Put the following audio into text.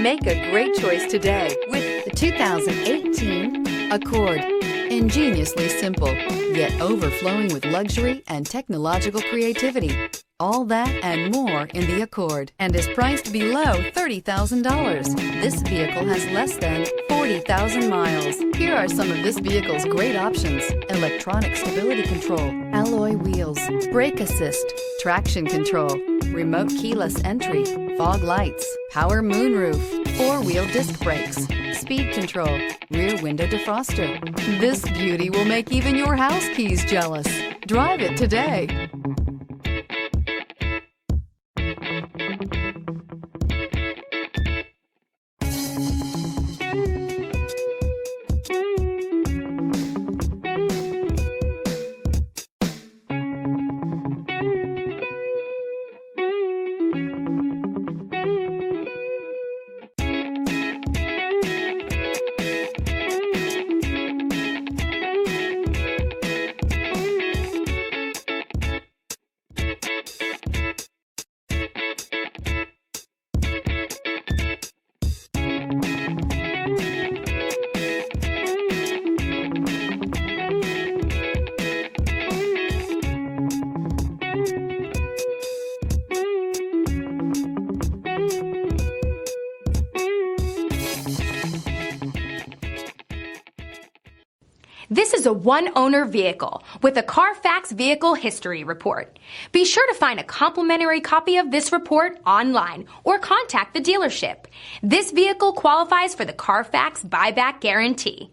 Make a great choice today with the 2018 Accord. Ingeniously simple, yet overflowing with luxury and technological creativity. All that and more in the Accord, and is priced below $30,000. This vehicle has less than 40,000 miles. Here are some of this vehicle's great options: electronic stability control, alloy wheels, brake assist, traction control, remote keyless entry, fog lights, power moonroof, four-wheel disc brakes, speed control, rear window defroster. This beauty will make even your house keys jealous. Drive it today. This is a one-owner vehicle with a Carfax Vehicle History Report. Be sure to find a complimentary copy of this report online or contact the dealership. This vehicle qualifies for the Carfax Buyback Guarantee.